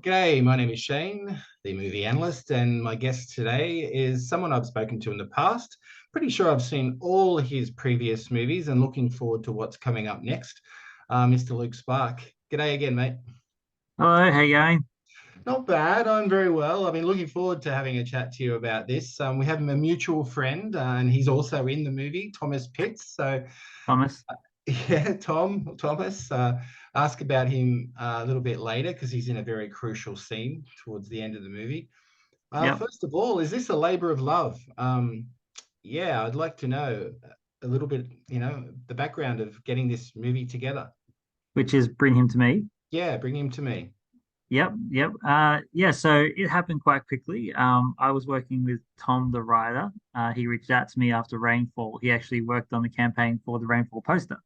G'day, my name is Shane, the movie analyst, and my guest today is someone I've spoken to in the past. Pretty sure I've seen all his previous movies and looking forward to what's coming up next. Mr. Luke Sparke. G'day again, mate. Hello, how you going? Not bad. I'm very well. I've been looking forward to having a chat to you about this. We have a mutual friend, and he's also in the movie, Thomas Pitts. So Thomas. yeah, Thomas. Ask about him a little bit later because he's in a very crucial scene towards the end of the movie. Yep. First of all, is this a labor of love? Yeah, I'd like to know a little bit, the background of getting this movie together. Which is bring him to me. Yeah, bring him to me. Yep. Yeah, so it happened quite quickly. I was working with Tom, the writer. He reached out to me after Rainfall. He actually worked on the campaign for the Rainfall poster.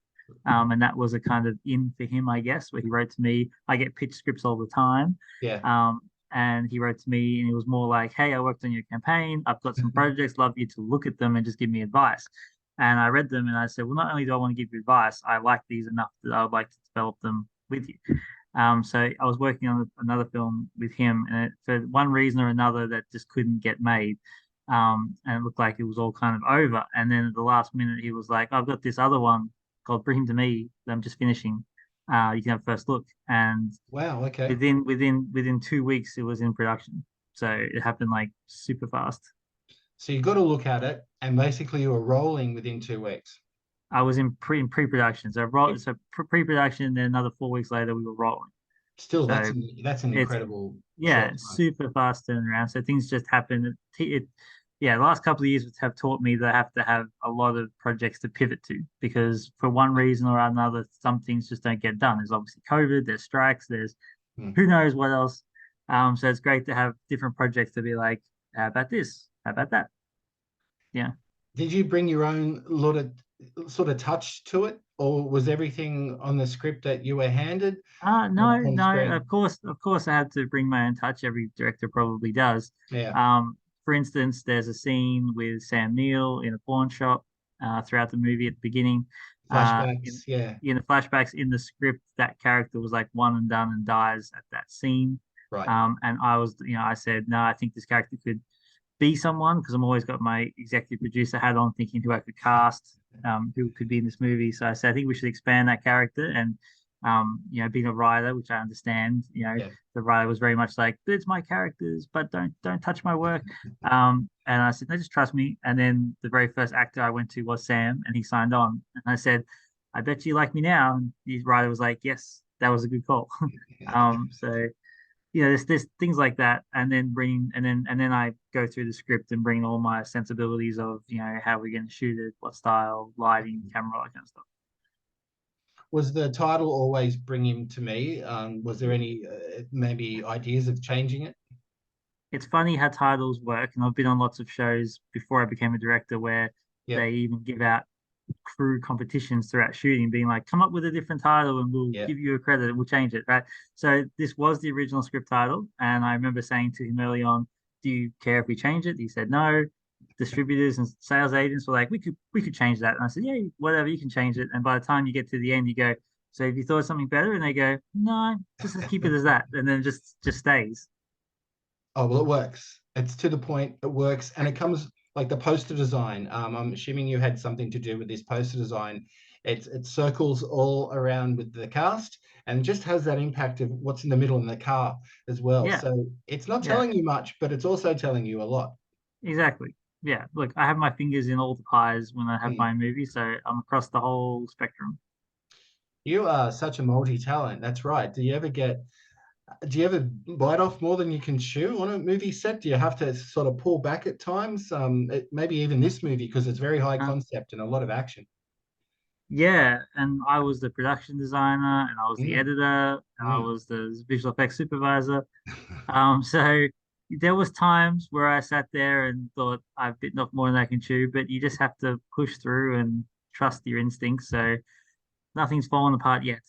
And that was a kind of in for him, I guess, where he wrote to me. I get pitch scripts all the time. Yeah. Um, and he wrote to me and he was more like, hey, I worked on your campaign. I've got some projects, love you to look at them and just give me advice. And I read them and I said, well, not only do I want to give you advice, I like these enough that I would like to develop them with you. So I was working on another film with him, and for one reason or another, that just couldn't get made. And it looked like it was all kind of over. And then at the last minute, he was like, "I've got this other one called Bring Him to Me that I'm just finishing. You can have first look." And Wow. Okay. within 2 weeks, it was in production. So it happened like super fast. So you got to look at it, and basically you were rolling within 2 weeks. I was in pre-production, so pre-production, then another 4 weeks later, we were rolling. Still, So that's an it's incredible yeah, short time. super fast turnaround. So things just happen. Yeah, the last couple of years have taught me that I have to have a lot of projects to pivot to because for one reason or another, some things just don't get done. There's obviously COVID, there's strikes, there's Hmm. who knows what else. So it's great to have different projects to be like, how about this? How about that? Yeah. Did you bring your own lot of sort of touch to it, or was everything on the script that you were handed No, on no. screen? Of course, I had to bring my own touch. Every director probably does. Yeah. For instance, there's a scene with Sam Neill in a pawn shop throughout the movie at the beginning. In Flashbacks. Yeah. in the flashbacks in the script, that character was like one and done and dies at that scene. Right. And I said, no, I think this character could be someone because I'm always got my executive producer hat on, thinking who I could cast, who could be in this movie. So I said, I think we should expand that character. And being a writer, which I understand, Yeah. the writer was very much like, it's my characters, but don't touch my work. And I said, no, just trust me. And then the very first actor I went to was Sam, and he signed on. And I said, I bet you like me now. And the writer was like, yes, that was a good call. So there's things like that, and then I go through the script and bring all my sensibilities of how we're going to shoot it, what style, lighting, camera, all that kind of stuff. Was the title always Bring Him to Me? Was there any maybe ideas of changing it? It's funny how titles work, and I've been on lots of shows before I became a director where Yep. they even give out crew competitions throughout shooting, being like, come up with a different title and we'll Yeah. give you a credit and we'll change it, right? So this was the original script title, and I remember saying to him early on, "Do you care if we change it?" He said no. Distributors and sales agents were like, "We could change that," and I said, "Yeah, whatever, you can change it." And by the time you get to the end, you go, "So have you thought of something better?" And they go, "No, just let's keep it as that," and then just stays. Oh, well, it works. It's to the point. It works, and it comes like the poster design. I'm assuming you had something to do with this poster design. It circles all around with the cast, and just has that impact of what's in the middle in the car as well. Yeah, So it's not yeah. telling you much, but it's also telling you a lot. Exactly. Yeah. Look, I have my fingers in all the pies when I have Hmm. my movie, so I'm across the whole spectrum. You are such a multi-talent. That's right. Do you ever bite off more than you can chew on a movie set? Do you have to sort of pull back at times? Maybe even this movie because it's very high Uh, concept and a lot of action. yeah, and I was the production designer, and I was the Mm, editor, and I mm. was the visual effects supervisor. So there was times where I sat there and thought I've bitten off more than I can chew, but you just have to push through and trust your instincts. So nothing's fallen apart yet.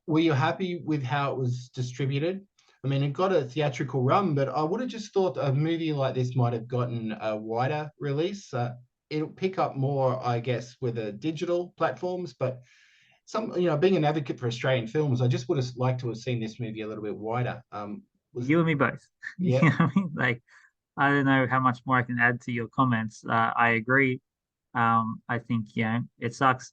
Were you happy with how it was distributed? I mean, it got a theatrical run, but I would have just thought a movie like this might have gotten a wider release. It'll pick up more, I guess, with the digital platforms, but being an advocate for Australian films, I just would have liked to have seen this movie a little bit wider. Was You and me both. You Yeah, know what I mean? Like, I don't know how much more I can add to your comments. I agree. I think, it sucks.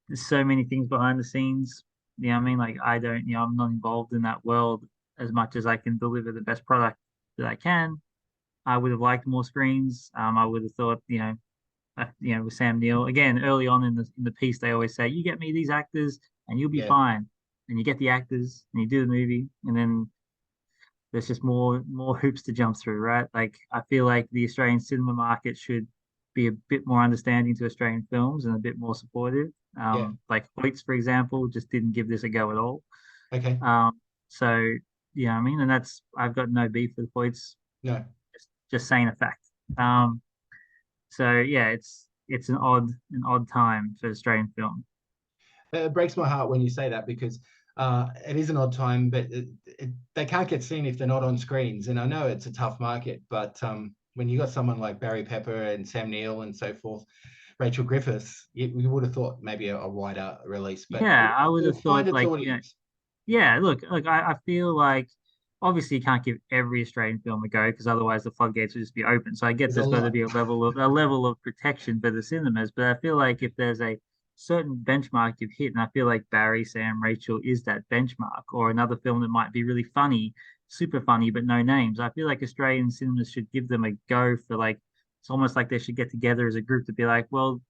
There's so many things behind the scenes. You know what I mean? Like, I don't, I'm not involved in that world as much as I can deliver the best product that I can. I would have liked more screens. I would have thought, with Sam Neill again early on in the piece, they always say, "You get me these actors, and you'll be yeah, fine." And you get the actors, and you do the movie, and then there's just more hoops to jump through, right? Like I feel like the Australian cinema market should be a bit more understanding to Australian films and a bit more supportive. yeah. Like Hoyts, for example, just didn't give this a go at all. Okay, So yeah, I mean, and that's I've got no beef with Hoyts, no. just saying a fact. Um, so yeah, it's an odd time for Australian film. It breaks my heart when you say that because it is an odd time, but they can't get seen if they're not on screens. And I know it's a tough market, but when you got someone like Barry Pepper and Sam Neill and so forth, Rachel Griffiths, you would have thought maybe a wider release, but Yeah, I would it'll have find thought its like, audience. yeah, look, I feel like obviously you can't give every Australian film a go because otherwise the floodgates will just be open. So I get There's a there's got to lot. be a level of protection for the cinemas, but I feel like if there's a certain benchmark you've hit, and I feel like Barry, Sam, Rachel is that benchmark, or another film that might be really funny, super funny, but no names. I feel like Australian cinemas should give them a go for like it's almost like they should get together as a group to be like, well,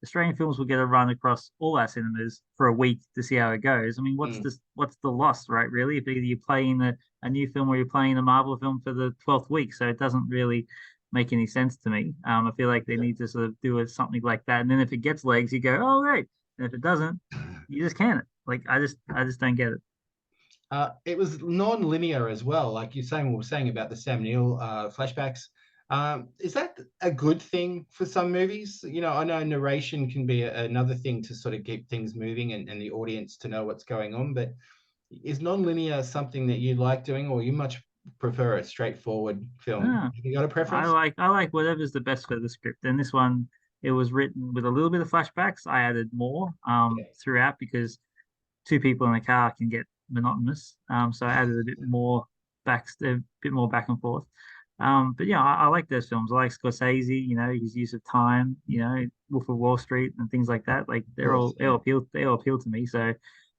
Australian films will get a run across all our cinemas for a week to see how it goes. I mean, Mm, what's the loss, right? Really, if either you're playing a new film or you're playing a Marvel film for the 12th week, so it doesn't really make any sense to me. I feel like they yeah. need to sort of do it something like that, and then if it gets legs, you go, oh great, and if it doesn't, you just can it. Like I just don't get it. It was non-linear as well, like we were saying about the Sam Neill flashbacks. Is that a good thing for some movies? I know narration can be another thing to sort of keep things moving and the audience to know what's going on, but is non-linear something that you like doing, or you much prefer a straightforward film? Ah, Have you got a I preference? like I like whatever's the best for the script. And this one, it was written with a little bit of flashbacks. I added more Yeah. throughout because two people in a car can get monotonous. So I added a bit more back and forth. But yeah, I like those films. I like Scorsese, his use of time, Wolf of Wall Street and things like that. Like Of course, yeah. they all appeal to me. So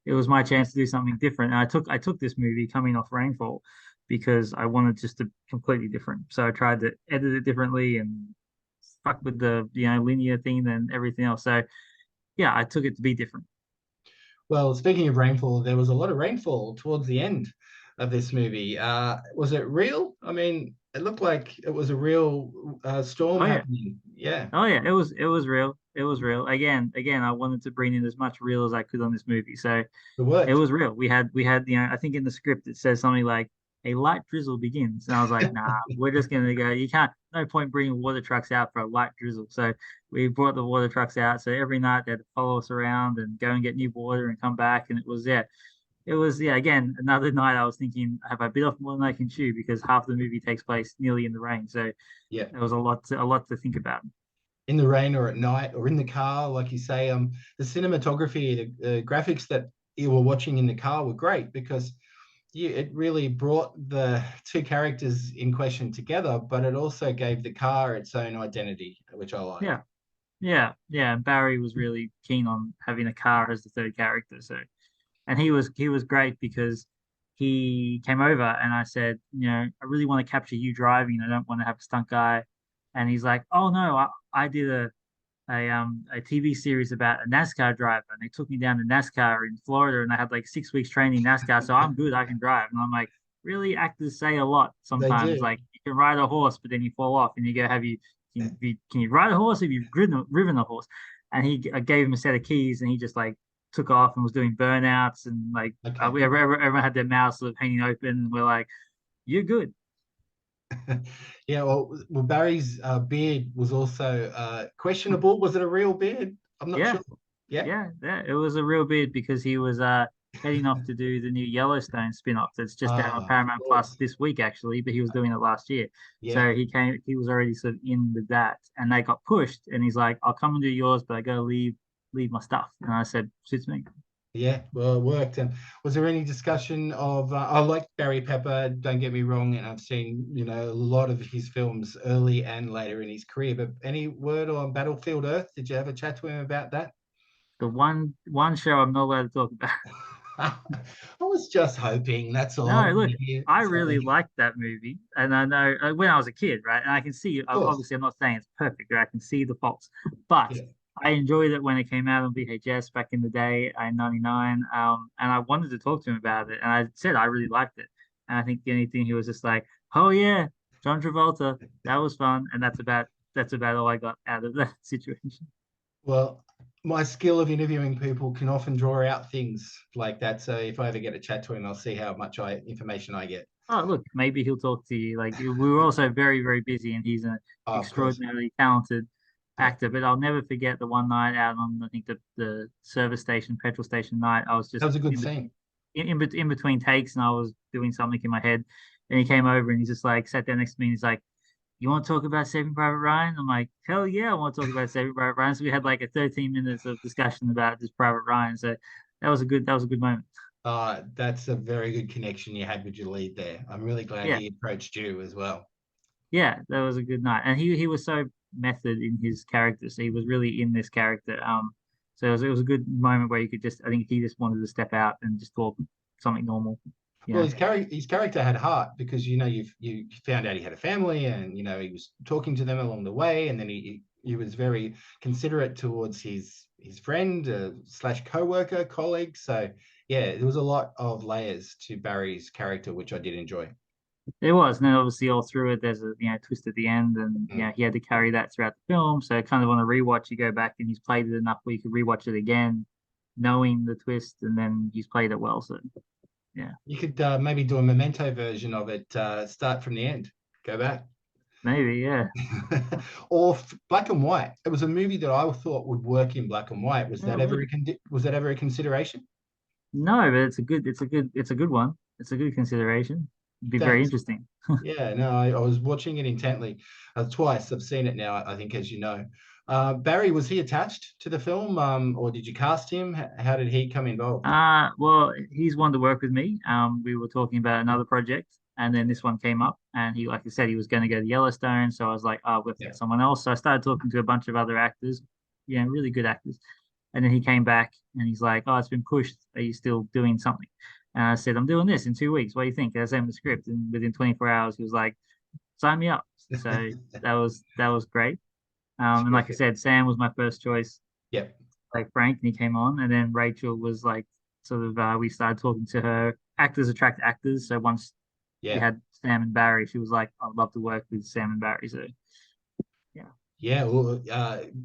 it was my chance to do something different. And I took this movie coming off Rainfall because I wanted just to completely different. So I tried to edit it differently and fuck with the linear thing and everything else. So yeah, I took it to be different. Well, speaking of rainfall, there was a lot of rainfall towards the end of this movie. Was it real? I mean, it looked like it was a real storm Oh yeah. happening. Yeah, Oh yeah, it was real. It was real. Again, I wanted to bring in as much real as I could on this movie. So it it worked. was real. We had, I think in the script it says something like a light drizzle begins. And I was like, nah, we're just gonna go. You can't no point bringing water trucks out for a light drizzle. So we brought the water trucks out. So every night they had to follow us around and go and get new water and come back. And it was again another night I was thinking, have I bit off more than I can chew? Because half the movie takes place nearly in the rain. So Yeah, there was a lot to think about. in the rain or at night or in the car, like you say. The cinematography, the graphics that you were watching in the car were great because it really brought the two characters in question together, but it also gave the car its own identity, which I like. Yeah. Yeah, yeah. And Barry was really keen on having a car as the third character. So, and he was great because he came over and I said, I really want to capture you driving. I don't want to have a stunt guy. And he's like, oh no, I did a TV series about a NASCAR driver, and they took me down to NASCAR in Florida, and I had like 6 weeks training NASCAR, so I'm good, I can drive. And I'm like, really, actors say a lot They sometimes. do. Like you can ride a horse, but then you fall off, and you go, can you ride a horse? Have you driven a horse? And I gave him a set of keys, and he just like took off and was doing burnouts, and like Okay. everyone had their mouths sort of hanging open, and we're like, you're good. Yeah, well, Barry's beard was also questionable. Was it a real beard? I'm not Yeah, sure. Yeah. yeah, yeah. It was a real bid because he was heading off to do the new Yellowstone spin-off that's just out on Of Paramount Plus course. this week actually, but he was doing it last year. Yeah. So he was already sort of in with that and they got pushed and he's like, I'll come and do yours, but I gotta leave leave my stuff. And I said, suits me. Yeah, well, it worked. And was there any discussion of? I like Barry Pepper. Don't get me wrong, and I've seen a lot of his films early and later in his career. But any word on Battlefield Earth? Did you have a chat to him about that? The one show I'm not allowed to talk about. I was just hoping. That's all I No, look, wanted to hear. I So, really liked that movie, and I know when I was a kid, right? And I can see, of course, obviously, I'm not saying it's perfect, right? I can see the faults, but yeah, I enjoyed it when it came out on VHS back in the day in '99. And I wanted to talk to him about it, and I said I really liked it. And I think the only thing he was just like, "Oh yeah, John Travolta, that was fun," and that's about all I got out of that situation. well, my skill of interviewing people can often draw out things like that. So if I ever get a chat to him, I'll see how much information I get. Oh, look, maybe he'll talk to you. Like we were also very, very busy, and he's an Oh, of course, extraordinarily talented yeah. actor. But I'll never forget the one night out on, I think, the service station, petrol station night. I was That just was a good in between scene. in between takes, and I was doing something in my head. And he came over and he just like sat down next to me, and he's like, "You want to talk about Saving Private Ryan?" I'm like, "Hell yeah, I want to talk about Saving Private Ryan." So we had like a 13 minutes of discussion about this Private Ryan. So that was a good moment. That's a very good connection you had with your lead there. I'm really glad Yeah. he approached you as well. Yeah, that was a good night, and he was so method in his character, so he was really in this character. So it was a good moment where you could just, I think he just wanted to step out and just talk something normal, you Well, know. his character had heart because you found out he had a family, and he was talking to them along the way, and then he was very considerate towards his friend slash co-worker colleague. So yeah, there was a lot of layers to Barry's character, which I did enjoy. It was, and then obviously all through it, there's a twist at the end, and Mm. he had to carry that throughout the film. So kind of on a rewatch, you go back and he's played it enough where you could rewatch it again, knowing the twist, and then he's played it well. So yeah, You could maybe do a memento version of it. Start from the end, go back. maybe, yeah. Or black and white. It was a movie that I thought would work in black and white. Was Yeah, that well, ever a consideration? no, but it's a good one. It's a good consideration. It'd be very Thanks. interesting. Yeah, no, I was watching it intently twice. I've seen it now, I think, as you know. Barry, was he attached to the film, or did you cast him? How did he come involved? Well, he's wanted to work with me. We were talking about another project, and then this one came up, and he, like I said, he was going to go to Yellowstone. So I was like, oh, we'll have to Yeah, get someone else. So I started talking to a bunch of other actors, really good actors. And then he came back, and he's like, oh, it's been pushed. Are you still doing something? And I said, I'm doing this in 2 weeks. What do you think? I sent him the script, and within 24 hours, he was like, sign me up. So that was great. And like I terrific. said, Sam was my first choice, Yep, like Frank, and he came on, and then Rachel was like sort of we started talking to her. Actors attract actors, so once we yeah. had Sam and Barry, she was like, I'd love to work with Sam and Barry. So yeah, Yeah, well,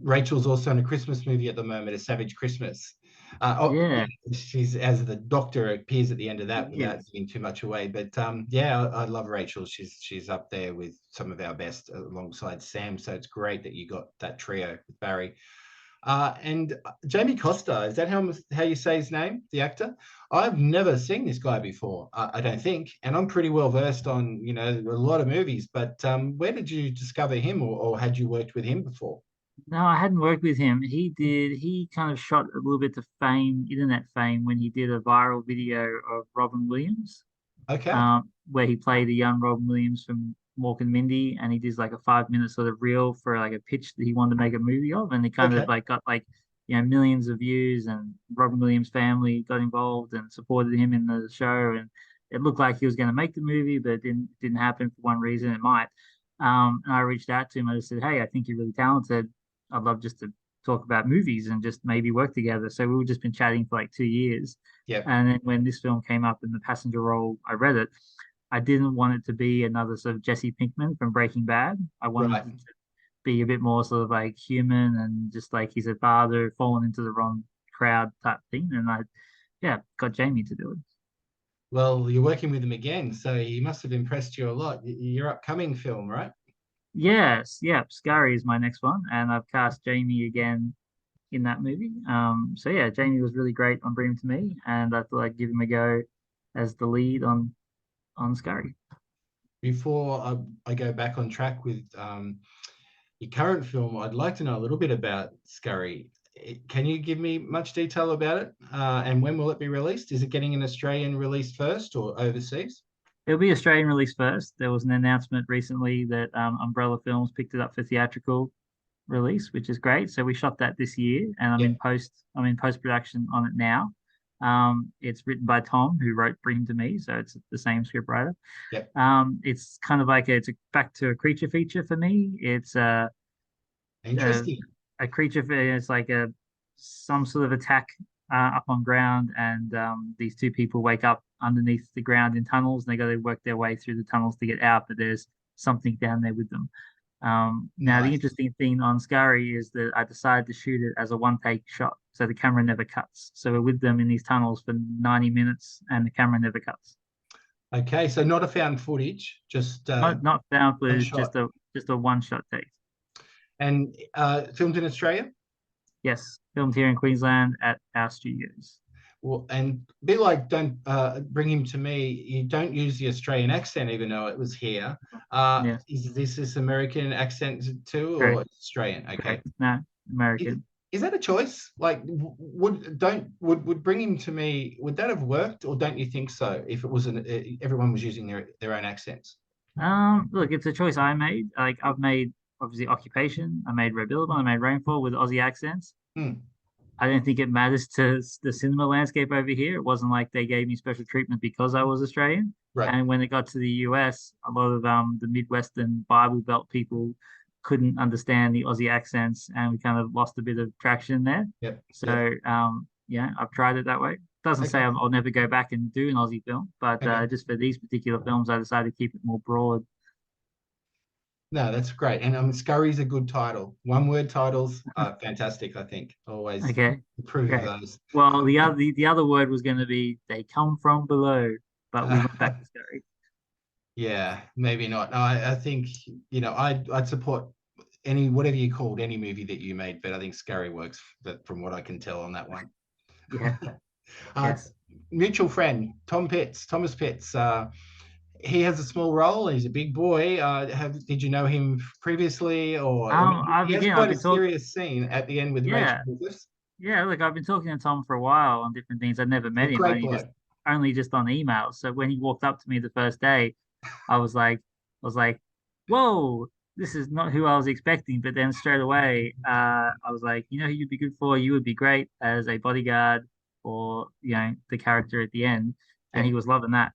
Rachel's also in a Christmas movie at the moment, A Savage Christmas. Yeah, yeah, she's as the doctor appears at the end of that he without is. giving too much away. But yeah, I love Rachel. She's up there with some of our best alongside Sam. So it's great that you got that trio with Barry. And Jamie Costa, is that how you say his name, the actor? I've never seen this guy before, I don't think, and I'm pretty well versed on a lot of movies. But where did you discover him, or had you worked with him before? No, I hadn't worked with him. He kind of shot a little bit to fame, internet fame, when he did a viral video of Robin Williams, Okay, where he played a young Robin Williams from Mork and Mindy, and he did like a 5 minute sort of reel for like a pitch that he wanted to make a movie of, and he kind of okay, like got like millions of views, and Robin Williams' family got involved and supported him in the show, and it looked like he was going to make the movie, but it didn't happen for one reason. It might. And I reached out to him. I just said, "Hey, I think you're really talented. I'd love just to talk about movies and just maybe work together." So we've just been chatting for like 2 years. yep, And then when this film came up in the passenger role, I read it. I didn't want it to be another sort of Jesse Pinkman from Breaking Bad. I wanted right. it to be a bit more sort of like human and just like he's a father fallen into the wrong crowd type thing. And yeah, got Jamie to do it. Well, you're working with him again, so he must have impressed you a lot. Your upcoming film, right? Yes, yeah, Scary is my next one, and I've cast Jamie again in that movie. So yeah, Jamie was really great on Bring Him to Me, and I thought I'd give him a go as the lead on Scary. Before I go back on track with your current film, I'd like to know a little bit about Scurry. Can you give me much detail about it? And when will it be released? Is it getting an Australian release first or overseas? It'll be Australian release first. There was an announcement recently that Umbrella Films picked it up for theatrical release, which is great. So we shot that this year, and I'm Yeah, in post. I'm in post production on it now. It's written by Tom, who wrote Bring to Me, so it's the same script writer. yeah. It's kind of like it's a back to a creature feature for me. It's a, Interesting. a creature. It's like a some sort of attack up on ground, and these two people wake up underneath the ground in tunnels, and they got to work their way through the tunnels to get out. But there's something down there with them. Now, the Nice. interesting thing on Scurry is that I decided to shoot it as a one take shot, so the camera never cuts. So we're with them in these tunnels for 90 minutes, and the camera never cuts. Okay, so not a found footage, just Not found one footage, shot. just a one shot take. And filmed in Australia? Yes, filmed here in Queensland at our studios. Well, and a bit like Don't Bring Him to Me, you don't use the Australian accent, even though it was here. Yes, Is this American accent too, or correct, Australian? Okay. correct. No, Is, American. is that a choice? Like, would Bring Him to Me? Would that have worked, or don't you think so? If it was everyone was using their own accents. Look, it's a choice I made. Like I've made obviously Occupation, I made Red Billabong, I made Rainfall with Aussie accents. Hmm, I don't think it matters to the cinema landscape over here. It wasn't like they gave me special treatment because I was Australian. right. And when it got to the US, a lot of the Midwestern Bible Belt people couldn't understand the Aussie accents, and we kind of lost a bit of traction there. Yep. Yep. So yeah, I've tried it that way. Doesn't say Okay. I'll never go back and do an Aussie film, but Okay. just for these particular films, I decided to keep it more broad. No, that's great. And Scurry's a good title. One word titles are fantastic, I think. Always Okay, approve of great. those. Well, the other word was going to be they come from below, but we went back to Scurry. Yeah, maybe not. No, I think, I'd support any, whatever you called any movie that you made, but I think Scurry works from what I can tell on that one. Yeah. uh, Yes. Mutual friend, Thomas Pitts. He has a small role. He's a big boy. Did you know him previously? Or, I mean, he has I've quite a been talking. serious scene at the end with Rachel Yeah, Griffiths. yeah. Look, I've been talking to Tom for a while on different things. I'd never A met him, great bloke. only just on email. So when he walked up to me the first day, I was like, whoa, this is not who I was expecting. But then straight away, I was like, you know who you'd be good for? You would be great as a bodyguard or the character at the end, and he Yep, was loving that.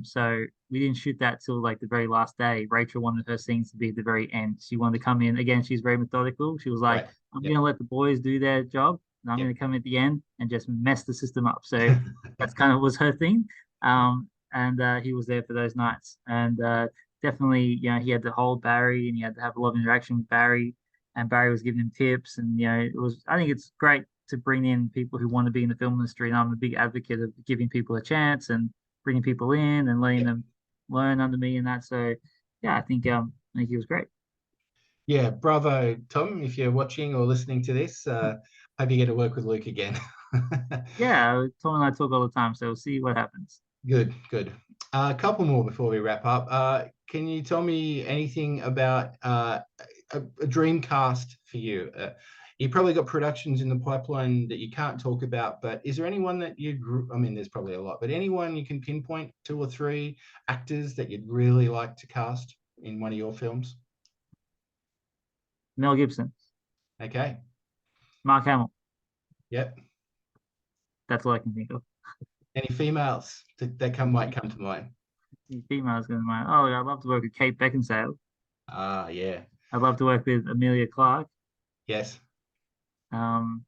So we didn't shoot that till like the very last day. Rachel wanted her scenes to be at the very end. She wanted to come in again. She's very methodical. She was like, right. I'm Yep, gonna let the boys do their job, and I'm yep. gonna come at the end and just mess the system up. So that's kind of was her thing. And he was there for those nights, and definitely, he had to hold Barry, and he had to have a lot of interaction with Barry, and Barry was giving him tips, and it was. I think it's great to bring in people who want to be in the film industry, and I'm a big advocate of giving people a chance and bringing people in and letting Yep. them learn under me and that. So yeah, I think he was great. Yeah, bravo, Tom, if you're watching or listening to this. Hope you get to work with Luke again. Yeah, Tom and I talk all the time, so we'll see what happens. Good, good. A couple more before we wrap up. Can you tell me anything about a dream cast for you? You probably got productions in the pipeline that you can't talk about, but is there anyone that I mean, there's probably a lot, but anyone you can pinpoint, two or three actors that you'd really like to cast in one of your films? Mel Gibson, Okay. Mark Hamill. Yep. That's all I can think of. Any females that might come to mind? Females going to mind. Oh, I'd love to work with Kate Beckinsale. Yeah. I'd love to work with Amelia Clark. Yes. Um,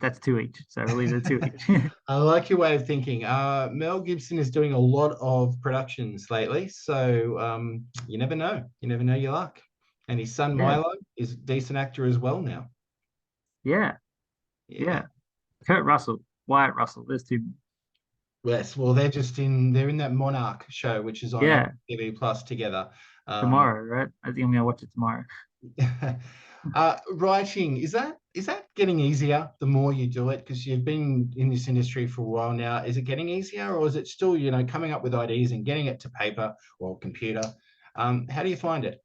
that's two each. So we'll leave it at two each. I like your way of thinking. Mel Gibson is doing a lot of productions lately, so you never know. You never know your luck. And his son Yeah, Milo is a decent actor as well now. yeah, Yeah. yeah. Kurt Russell, Wyatt Russell. There's two. Yes. Well, they're in that Monarch show, which is on Apple Yeah, TV Plus together. Um, tomorrow, right? I think I'm gonna watch it tomorrow. writing, is that getting easier the more you do it? Because you've been in this industry for a while now. Is it getting easier, or is it still, coming up with ideas and getting it to paper or computer? How do you find it?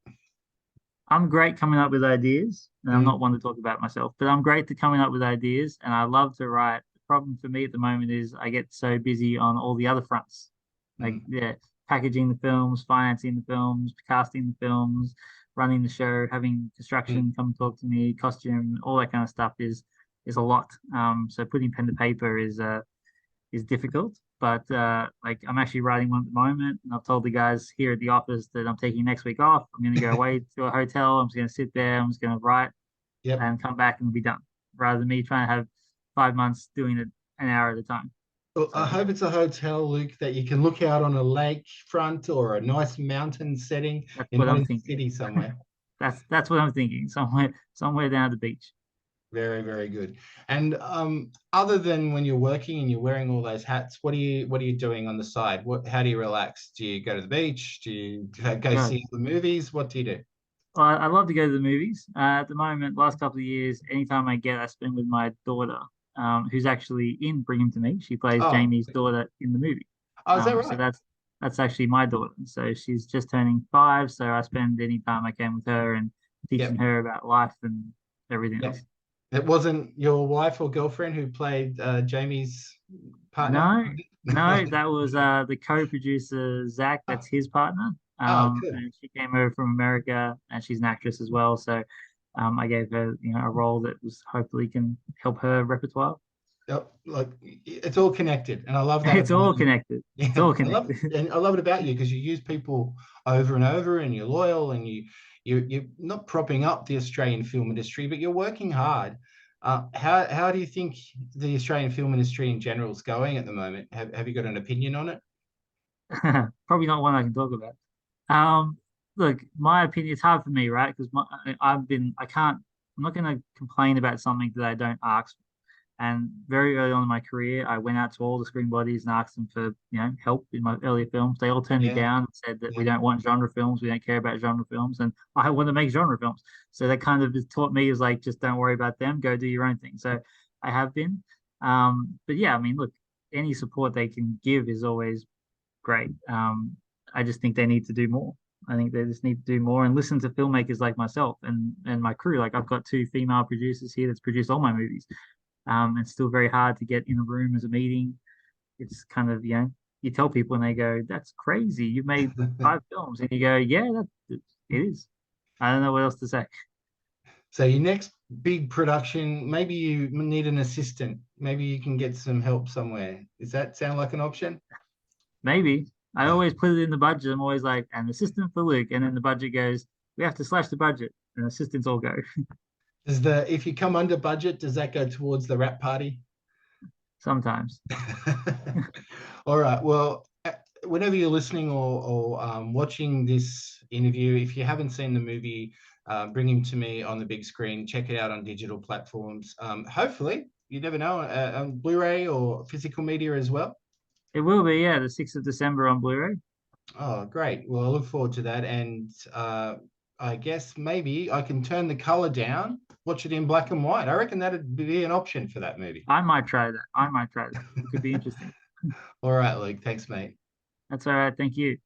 I'm great coming up with ideas. and I'm not one to talk about myself, but I'm great at coming up with ideas, and I love to write. The problem for me at the moment is I get so busy on all the other fronts, like Mm, yeah, packaging the films, financing the films, casting the films, running the show, having mm. construction come talk to me, costume, all that kind of stuff is a lot. So putting pen to paper is difficult. But like I'm actually writing one at the moment, and I've told the guys here at the office that I'm taking next week off. I'm going to go away to a hotel. I'm just going to sit there. I'm just going to write Yep. and come back and be done, rather than me trying to have 5 months doing it an hour at a time. Well, I So hope it's a hotel, Luke, that you can look out on a lake front or a nice mountain setting that's and what not I'm in the thinking. city somewhere. That's what I'm thinking. Somewhere down at the beach. Very, very good. And other than when you're working and you're wearing all those hats, what are you doing on the side? How do you relax? Do you go to the beach? Do you go Yeah. see the movies? What do you do? Well, I love to go to the movies. At the moment, last couple of years, anytime I get, I spend with my daughter, who's actually in Bring Him to Me. She plays Oh, Jamie's daughter in the movie. oh, is that So right? that's actually my daughter. So she's just turning 5. So I spend any time I can with her and teaching Yep, her about life and everything yep. else. It wasn't your wife or girlfriend who played Jamie's partner? No, no, that was the co-producer Zach. Oh, That's his partner. oh, cool. And she came over from America, and she's an actress as well. So, I gave her, a role that was hopefully can help her repertoire. Yep, like it's all connected, and I love that It's about all you. connected. It's Yeah, all I love connected. and I love it about you because you use people over and over, and you're loyal, and you're not propping up the Australian film industry, but you're working hard. How do you think the Australian film industry in general is going at the moment? Have you got an opinion on it? Probably not one I can talk about. Um, Look, my opinion, it's hard for me, right? Because I'm not going to complain about something that I don't ask. And very early on in my career, I went out to all the screen bodies and asked them for, help in my earlier films. They all turned me Yeah, down and said that we yeah. don't want genre films, we don't care about genre films, and I want to make genre films. So that kind of has taught me is like, just don't worry about them, go do your own thing. So I have been, but yeah, I mean, look, any support they can give is always great. I just think they need to do more. I think they just need to do more and listen to filmmakers like myself and my crew. Like I've got 2 female producers here that's produced all my movies. It's still very hard to get in a room as a meeting. It's kind of, you tell people and they go, "That's crazy. You made 5 films," and you go, "Yeah, it is." I don't know what else to say. So your next big production, maybe you need an assistant. Maybe you can get some help somewhere. Does that sound like an option? Maybe I always put it in the budget. I'm always like, an assistant for Luke, and then the budget goes, we have to slash the budget, and assistants all go. Does the if you come under budget, does that go towards the wrap party? Sometimes. All right. Well, whenever you're listening or watching this interview, if you haven't seen the movie, Bring Him to Me on the big screen, check it out on digital platforms. Hopefully, you never know, on Blu-ray or physical media as well. It will be, yeah, the 6th of December on Blu-ray. Oh, great. Well, I look forward to that. And I guess maybe I can turn the color down, watch it in black and white. I reckon that'd be an option for that movie. I might try that. I might try that. It could be interesting. All right, Luke. Thanks, mate. That's all right. Thank you.